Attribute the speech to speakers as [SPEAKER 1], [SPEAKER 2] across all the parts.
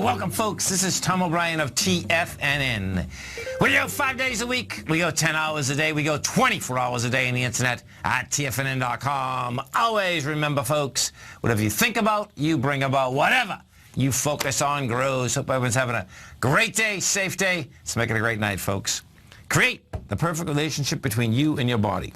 [SPEAKER 1] Welcome, folks. This is Tom O'Brien of TFNN. We go 5 days a week. We go 10 hours a day. We go 24 hours a day on the internet at TFNN.com. Always remember, folks, whatever you think about, you bring about. Whatever you focus on grows. Hope everyone's having a great day, safe day. Let's make it a great night, folks. Create the perfect relationship between you and your body.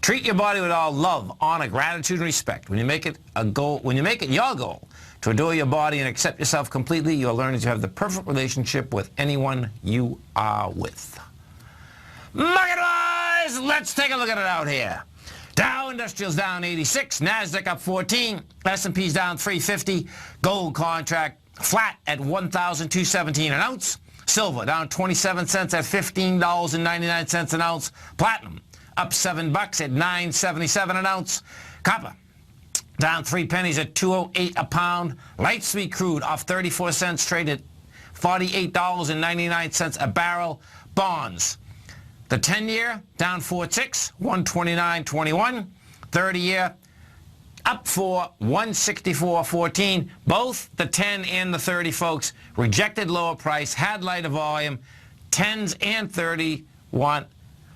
[SPEAKER 1] Treat your body with all love, honor, gratitude, and respect. When you make it a goal, when you make it your goal to adore your body and accept yourself completely, you'll learn to have the perfect relationship with anyone you are with. Market-wise, let's take a look at it out here. Dow Industrial's down 86, NASDAQ up 14, S&P's down 350, gold contract flat at $1,217 an ounce, silver down 27 cents at $15.99 an ounce, platinum up $7 at $9.77 an ounce, copper down 3 pennies at $2.08 a pound. Light sweet crude off 34 cents, traded $48.99 a barrel. Bonds, the 10-year down 4 ticks, 129.21. 30-year up 4, 164.14. Both the 10 and the 30, folks, rejected lower price, had lighter volume. 10s and 30 want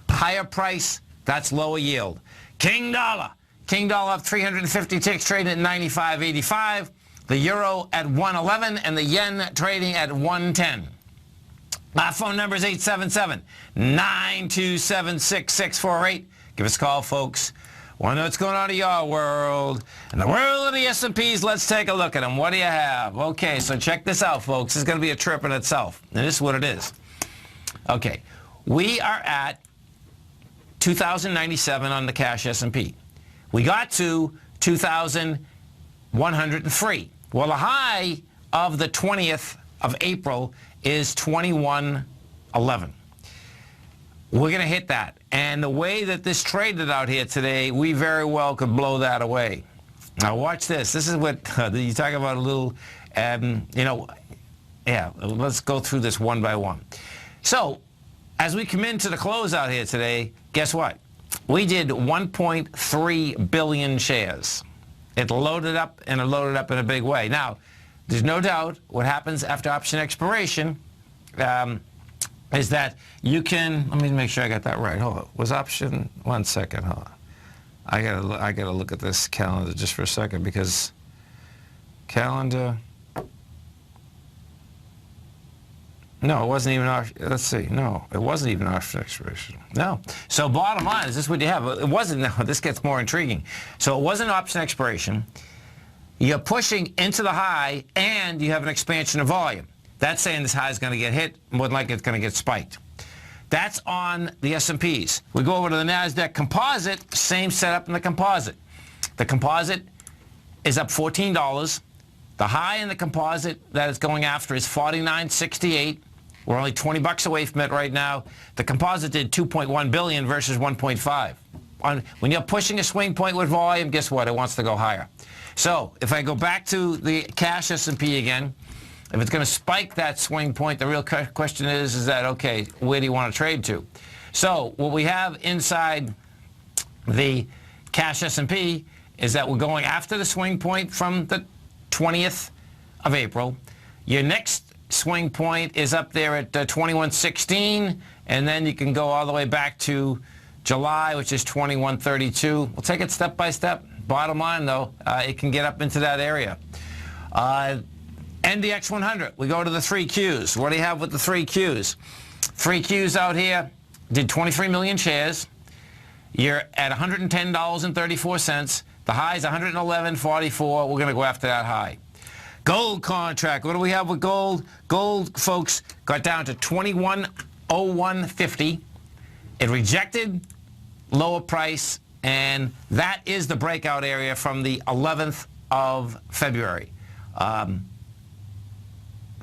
[SPEAKER 1] higher price. That's lower yield. King dollar up 350 ticks, trading at 95.85. The euro at 111 and the yen trading at 110. My phone number is 877-927-6648. Give us a call, folks. Want to know what's going on in your world? In the world of the S&Ps, let's take a look at them. What do you have? Okay, so check this out, folks. This is going to be a trip in itself. And this is what it is. Okay, we are at 2,097 on the cash S&P. We got to 2,103. Well, the high of the 20th of April is 2111. We're going to hit that. And the way that this traded out here today, we very well could blow that away. Now, watch this. This is what you talk about a little, let's go through this one by one. So, as we come into the close out here today, guess what? We did 1.3 billion shares. It loaded up, and it loaded up in a big way. Now, there's no doubt what happens after option expiration is that you can, let me make sure I got that right. Hold on. Was option, 1 second, hold on. I gotta look at this calendar just for a second, because calendar, no, it wasn't even, let's see, no, it wasn't even option expiration. No. So bottom line, is this what you have? It wasn't, no, this gets more intriguing. So it wasn't option expiration. You're pushing into the high, and you have an expansion of volume. That's saying this high is going to get hit, more than likely it's going to get spiked. That's on the S&Ps. We go over to the NASDAQ composite, same setup in the composite. The composite is up $14. The high in the composite that it's going after is $49.68. We're only 20 bucks away from it right now. The composite did 2.1 billion versus 1.5. When you're pushing a swing point with volume, guess what? It wants to go higher. So if I go back to the cash S&P again, if it's going to spike that swing point, the real question is that, okay, where do you want to trade to? So what we have inside the cash S&P is that we're going after the swing point from the 20th of April. Your next swing point is up there at 2116, and then you can go all the way back to July, which is 2132. We'll take it step by step. Bottom line, though, it can get up into that area. NDX 100, we go to the 3 Qs. What do you have with the 3 Qs? 3 Qs out here did 23 million shares. You're at $110.34. The high is $111.44. We're going to go after that high. Gold contract. What do we have with gold? Gold, folks, got down to 2101.50. It rejected lower price, and that is the breakout area from the 11th of February.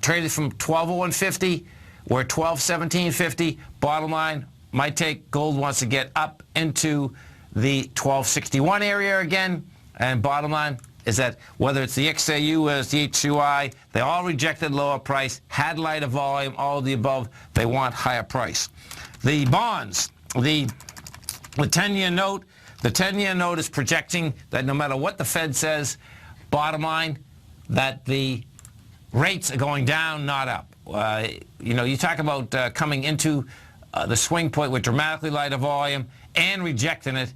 [SPEAKER 1] Traded from 1201.50. We're at 1217.50. Bottom line, my take, gold wants to get up into the 1261 area again. And bottom line is that whether it's the XAU or it's the HUI, they all rejected lower price, had lighter volume, all of the above. They want higher price. The bonds, the 10-year note, the 10-year note is projecting that no matter what the Fed says, Bottom line, that the rates are going down, not up. You talk about coming into the swing point with dramatically lighter volume and rejecting it.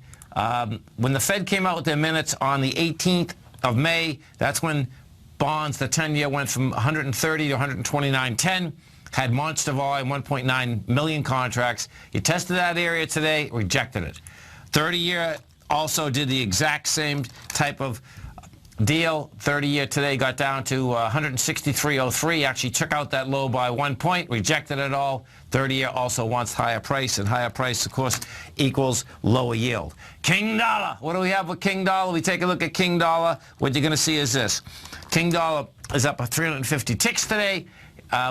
[SPEAKER 1] When the Fed came out with their minutes on the 18th of May, that's when bonds, the 10-year, went from 130 to 129.10, had monster volume, 1.9 million contracts. You tested that area today, rejected it. 30-year also did the exact same type of deal. 30-year today got down to 163.03, actually took out that low by 1 point, rejected it all. 30-year also wants higher price, and higher price, of course, equals lower yield. King dollar. What do we have with King dollar? We take a look at King dollar. What you're going to see is this. King dollar is up 350 ticks today.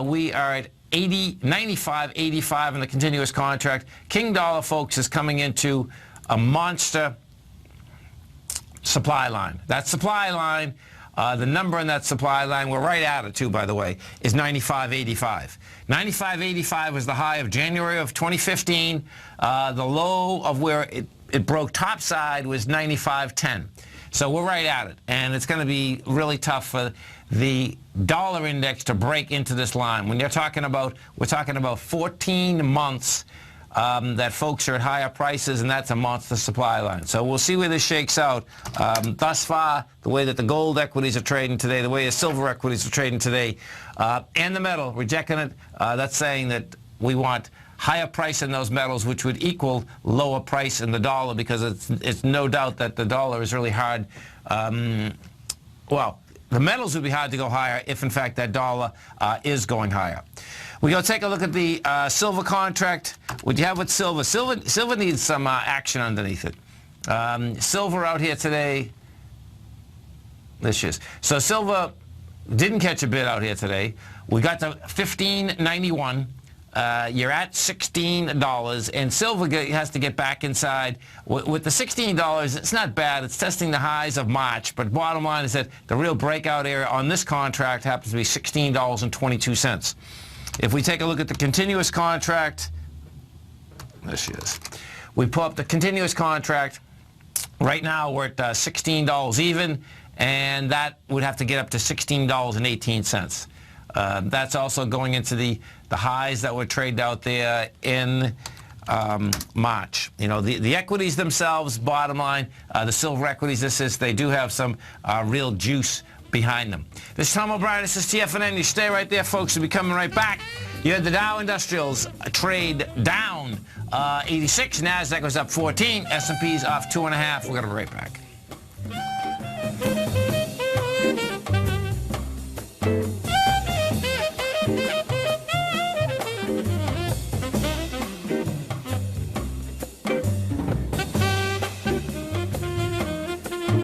[SPEAKER 1] We are at 95.85 in the continuous contract. King dollar, folks, is coming into a monster supply line. That supply line, the number in that supply line, we're right at it too, by the way, is 95.85. 95.85 was the high of January of 2015. The low of where it broke topside was 95.10. So we're right at it, and it's going to be really tough for the dollar index to break into this line. When we're talking about 14 months that folks are at higher prices, and that's a monster supply line. So we'll see where this shakes out. Thus far, the way that the gold equities are trading today, the way the silver equities are trading today, and the metal, rejecting it, that's saying that we want higher price in those metals, which would equal lower price in the dollar, because it's no doubt that the dollar is really hard. Well, the metals would be hard to go higher if, in fact, that dollar is going higher. We go take a look at the silver contract. What do you have with silver? Silver needs some action underneath it. Silver out here today. This is. So silver didn't catch a bid out here today. We got to 15.91. You're at $16, and silver has to get back inside. With the $16, it's not bad. It's testing the highs of March, but bottom line is that the real breakout area on this contract happens to be $16.22. If we take a look at the continuous contract, there she is. We pull up the continuous contract. Right now, we're at $16 even, and that would have to get up to $16.18. That's also going into the highs that were traded out there in March. You know, the equities themselves, bottom line, the silver equities, they do have some real juice behind them. This is Tom O'Brien. This is TFNN. You stay right there, folks. We'll be coming right back. You had the Dow Industrials trade down 86. NASDAQ was up 14. S&P's off 2.5. We're going to be right back.